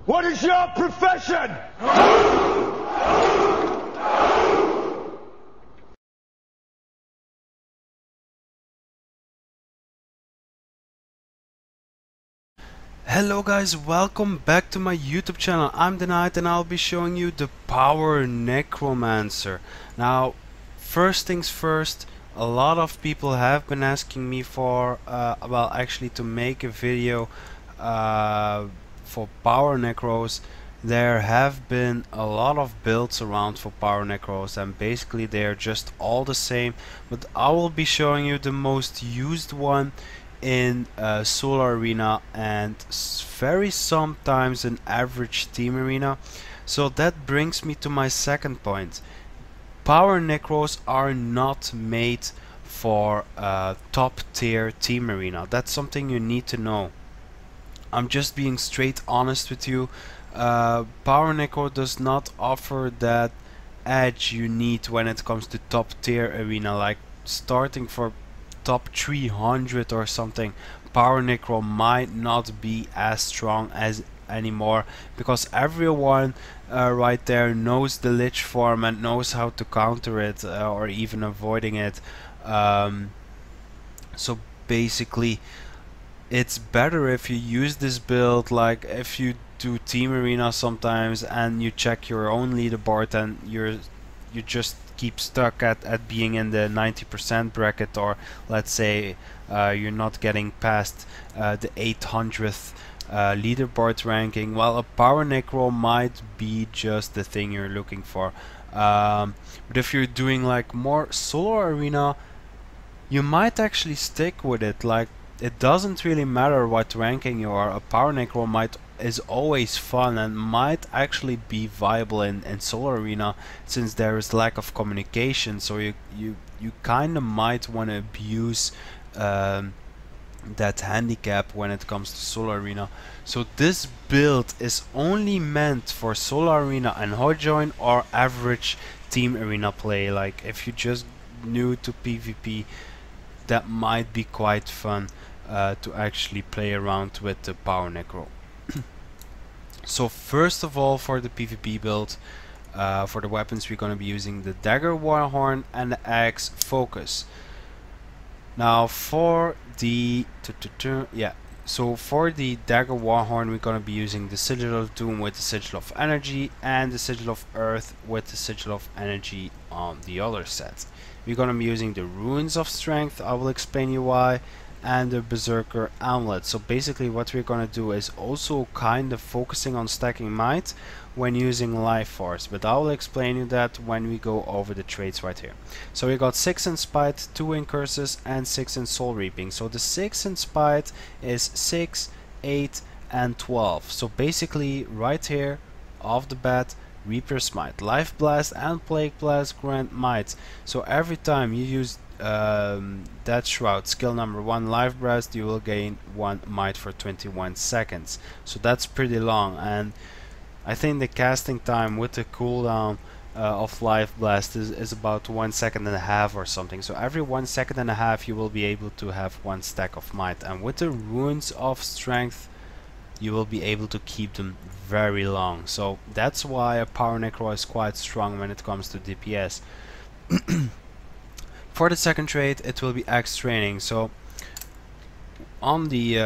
What is your profession? Hello guys, welcome back to my YouTube channel. I'm the Knight and I'll be showing you the Power Necromancer. Now, first things first, a lot of people have been asking me for, well actually to make a video for Power Necros. There have been a lot of builds around for Power Necros and basically they're just all the same, but I will be showing you the most used one in Solar Arena and very sometimes an average team arena. So that brings me to my second point. Power Necros are not made for top tier team arena. That's something you need to know. I'm just being straight honest with you. Power Necro does not offer that edge you need when it comes to top tier arena, like starting for top 300 or something. Power Necro might not be as strong as anymore because everyone right there knows the Lich form and knows how to counter it or even avoiding it. So basically it's better if you use this build, like if you do team arena sometimes and you check your own leaderboard and you just keep stuck at being in the 90% bracket, or let's say you're not getting past the 800th leaderboard ranking. Well, a Power Necro might be just the thing you're looking for, but if you're doing like more solo arena, you might actually stick with it. Like, it doesn't really matter what ranking you are. A Power Necro is always fun and might actually be viable in Solar Arena, since there is lack of communication. So you kind of might want to abuse that handicap when it comes to Solar Arena. So this build is only meant for Solar Arena and hot join or average team arena play. Like if you just new to PvP, that might be quite fun to actually play around with the Power Necro. So first of all, for the PvP build, for the weapons, we're going to be using the Dagger Warhorn and the Axe Focus. Now for the for the Dagger Warhorn, we're going to be using the Sigil of Doom with the Sigil of Energy and the Sigil of Earth with the Sigil of Energy on the other set. We're going to be using the Runes of Strength, I will explain you why, and the Berserker Amulet. So basically what we're going to do is also kind of focusing on stacking might when using Life Force, but I will explain you that when we go over the traits right here. So we got 6 in Spite, 2 in Curses and 6 in Soul Reaping. So the 6 in Spite is 6, 8 and 12. So basically right here off the bat, Reaper Smite, Life Blast and Plague Blast grant might. So every time you use Death Shroud skill number 1 Life Blast, you will gain 1 might for 21 seconds. So that's pretty long, and I think the casting time with the cooldown of Life Blast is about 1.5 seconds or something. So every 1.5 seconds you will be able to have 1 stack of might, and with the Runes of Strength you will be able to keep them very long. So that's why a Power Necro is quite strong when it comes to DPS. For the second trait, it will be Axe Training. So on the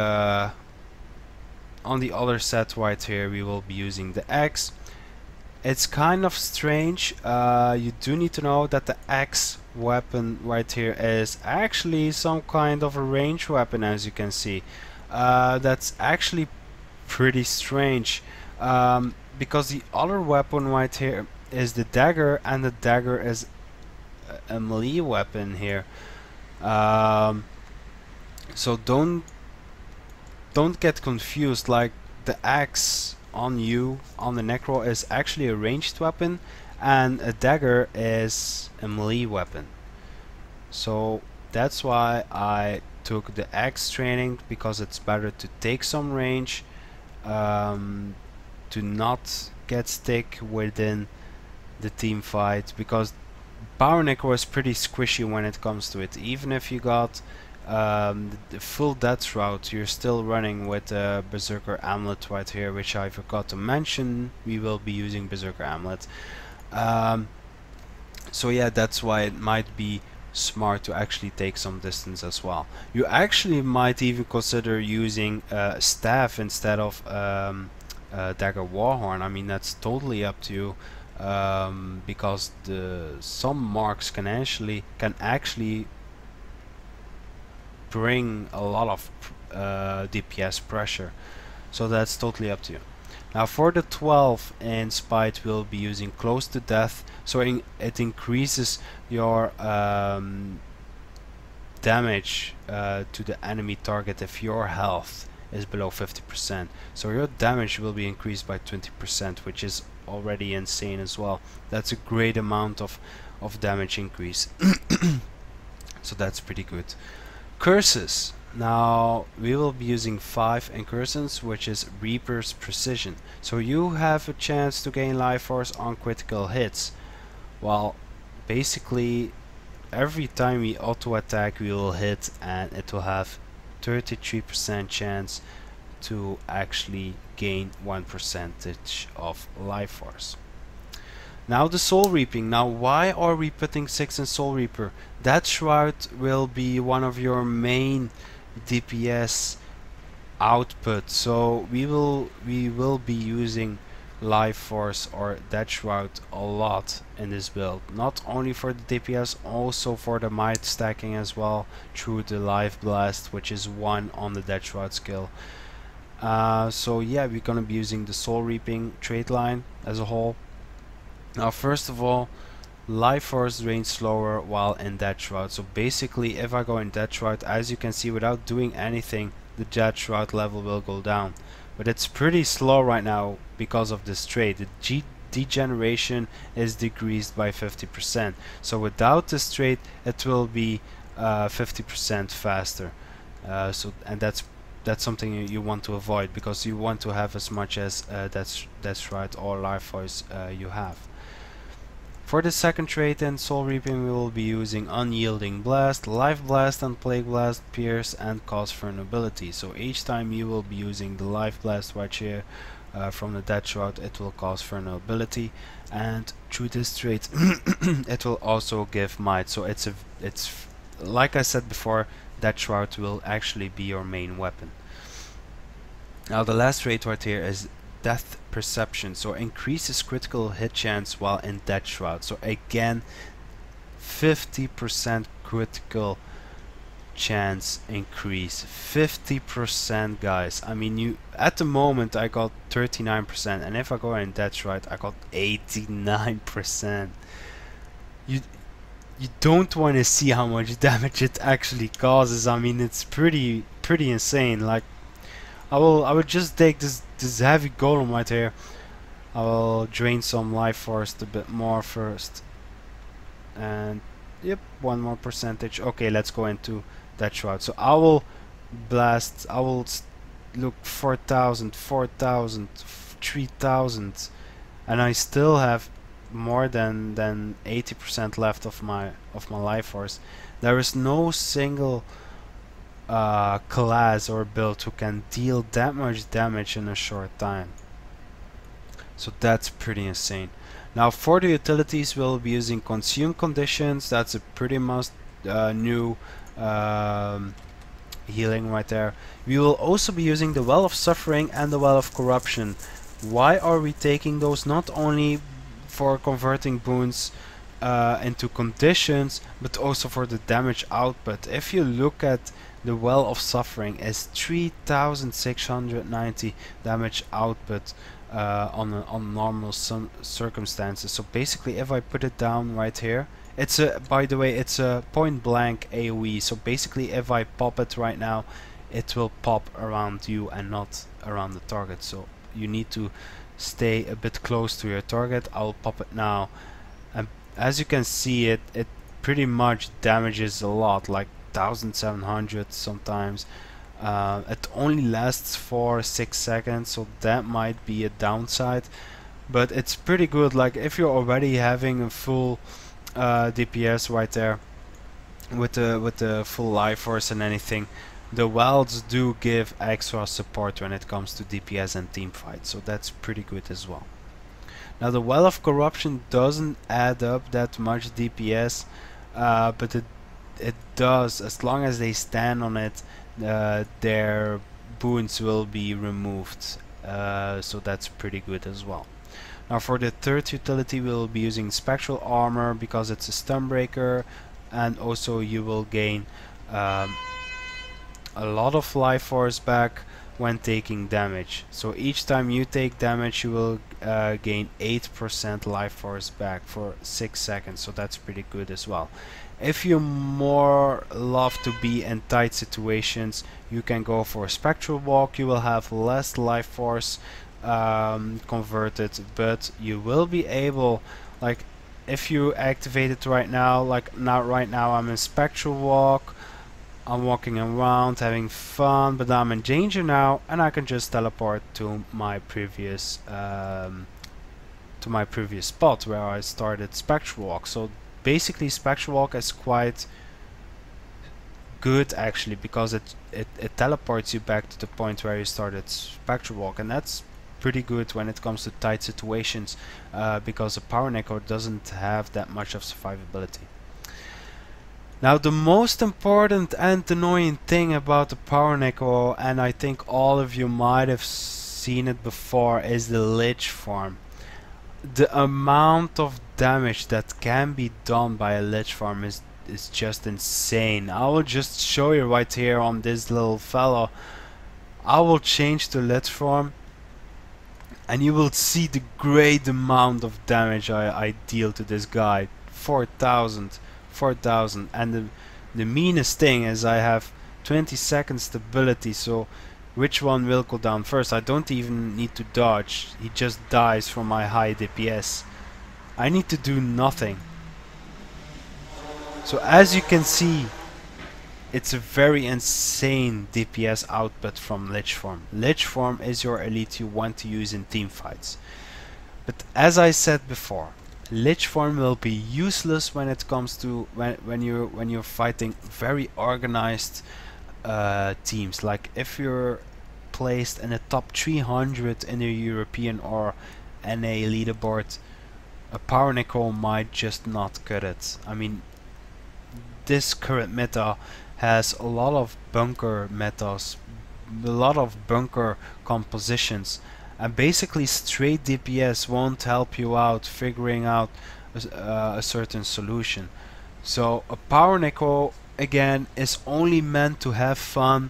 other set right here, we will be using the axe. It's kind of strange. You do need to know that the axe weapon right here is actually some kind of a range weapon, as you can see. That's actually pretty strange, because the other weapon right here is the dagger, and the dagger is a melee weapon here. So don't get confused. Like, the axe on you, on the Necro, is actually a ranged weapon, and a dagger is a melee weapon. So that's why I took the axe training, because it's better to take some range, to not get stick within the team fight, because Power Necro is pretty squishy when it comes to it. Even if you got the full death route, you're still running with Berserker Amulet right here, which I forgot to mention. We will be using Berserker Amulet. So yeah, that's why it might be smart to actually take some distance as well. You actually might even consider using staff instead of dagger warhorn. I mean, that's totally up to you, because some marks can actually bring a lot of DPS pressure, so that's totally up to you. Now for the 12 in Spite, we'll be using Close to Death, so it increases your damage to the enemy target if your health is below 50%. So your damage will be increased by 20%, which is already insane as well. That's a great amount of damage increase. So that's pretty good. Curses. Now we will be using 5 incursions, which is Reaper's Precision. So you have a chance to gain life force on critical hits. Well, basically every time we auto attack we will hit, and it will have 33% chance to actually gain 1% of life force. Now the Soul Reaping. Now why are we putting 6 in Soul Reaper? That Shroud will be one of your main DPS output, so we will be using life force or Death Shroud a lot in this build, not only for the DPS, also for the might stacking as well through the Life Blast, which is 1 on the Death Shroud skill. So yeah, we're gonna be using the Soul Reaping trait line as a whole. Now first of all, life force drains slower while in Death Shroud. So basically if I go in Death Shroud, as you can see, without doing anything, the Death Shroud level will go down. But it's pretty slow right now because of this trait. The degeneration is decreased by 50%. So without this trait it will be 50% faster. And that's something you want to avoid, because you want to have as much as Death Shroud or life force you have. For the second trait in Soul Reaping, we will be using Unyielding Blast, Life Blast and Plague Blast, Pierce and Cause Vulnerability. So each time you will be using the Life Blast right here from the Death Shroud, it will cause vulnerability, and through this trait it will also give might. So it's like I said before, Death Shroud will actually be your main weapon. Now the last trait right here is Death Perception, so increases critical hit chance while in Death Shroud. So again, 50% critical chance increase. 50%, guys. I mean, you at the moment I got 39%, and if I go in Death Shroud I got 89%. You don't want to see how much damage it actually causes. I mean, it's pretty insane. Like, I will just take this heavy golem right here. I will drain some life force a bit more first, and yep, 1 more percentage. Okay, let's go into Death Shroud. So I will blast. I will look 4,000, 4,000, 3,000, and I still have more than 80% left of my life force. There is no single class or build who can deal that much damage in a short time. So that's pretty insane. Now for the utilities, we'll be using Consume Conditions. That's a pretty much new healing right there. We will also be using the Well of Suffering and the Well of Corruption. Why are we taking those? Not only for converting boons into conditions, but also for the damage output. If you look at the Well of Suffering, is 3,690 damage output on normal circumstances. So basically, if I put it down right here, it's a, by the way, it's a point blank AoE. So basically, if I pop it right now, it will pop around you and not around the target. So you need to stay a bit close to your target. I'll pop it now, and as you can see, it pretty much damages a lot, like 1,700 sometimes. It only lasts for 6 seconds, so that might be a downside, but it's pretty good. Like, if you're already having a full DPS right there, with the full life force and anything. The welds do give extra support when it comes to DPS and team fights, so that's pretty good as well. Now the well of corruption doesn't add up that much DPS, but it does, as long as they stand on it. Their boons will be removed, so that's pretty good as well. Now for the third utility, we'll be using spectral armor because it's a stun breaker, and also you will gain a lot of life force back when taking damage. So each time you take damage, you will gain 8% life force back for 6 seconds, so that's pretty good as well. If you more love to be in tight situations, you can go for a spectral walk. You will have less life force converted, but you will be able, like if you activate it right now, like right now I'm in spectral walk, I'm walking around having fun, but I'm in danger now, and I can just teleport to my previous spot where I started spectral walk. So basically spectral walk is quite good actually, because it teleports you back to the point where you started spectral walk, and that's pretty good when it comes to tight situations, because a power Necro doesn't have that much of survivability. Now the most important and annoying thing about the power Necro, and I think all of you might have seen it before, is the lich farm. The amount of damage that can be done by a lich farm is just insane. I will just show you right here on this little fellow. I will change to lich farm, and you will see the great amount of damage I deal to this guy. 4,000, and the meanest thing is I have 20 seconds stability, so which one will go down first? I don't even need to dodge, he just dies from my high DPS. I need to do nothing. So as you can see, it's a very insane DPS output from Lich Form. Lich Form is your elite you want to use in team fights. But as I said before, Lich Form will be useless when it comes to when you're fighting very organized teams. Like if you're placed in the top 300 in the European or NA leaderboard, a power Necro might just not cut it. I mean, this current meta has a lot of bunker metas, a lot of bunker compositions, and basically straight DPS won't help you out figuring out a certain solution. So a power Necro again is only meant to have fun,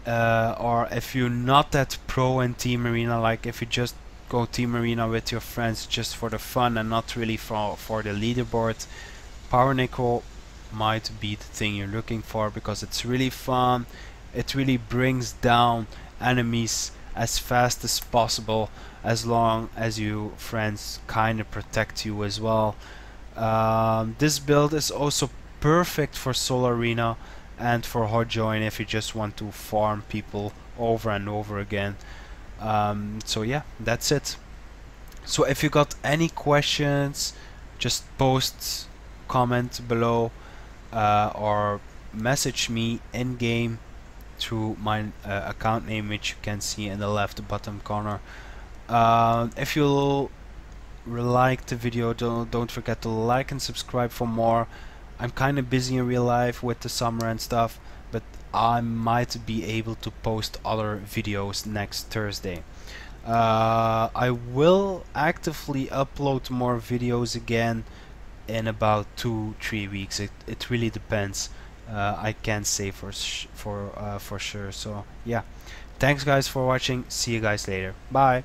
or if you're not that pro in team arena, like if you just go team arena with your friends just for the fun and not really for the leaderboard, power Necro might be the thing you're looking for, because it's really fun. It really brings down enemies as fast as possible, as long as you friends kind of protect you as well. This build is also perfect for solo arena and for hot join if you just want to farm people over and over again. So yeah, that's it. So if you got any questions, just post, comment below, or message me in game through my account name, which you can see in the left bottom corner. If you like the video, don't forget to like and subscribe for more. I'm kind of busy in real life with the summer and stuff, but I might be able to post other videos next Thursday. I will actively upload more videos again in about 2-3 weeks. It really depends. I can't say for sure. So yeah, thanks guys for watching. See you guys later. Bye.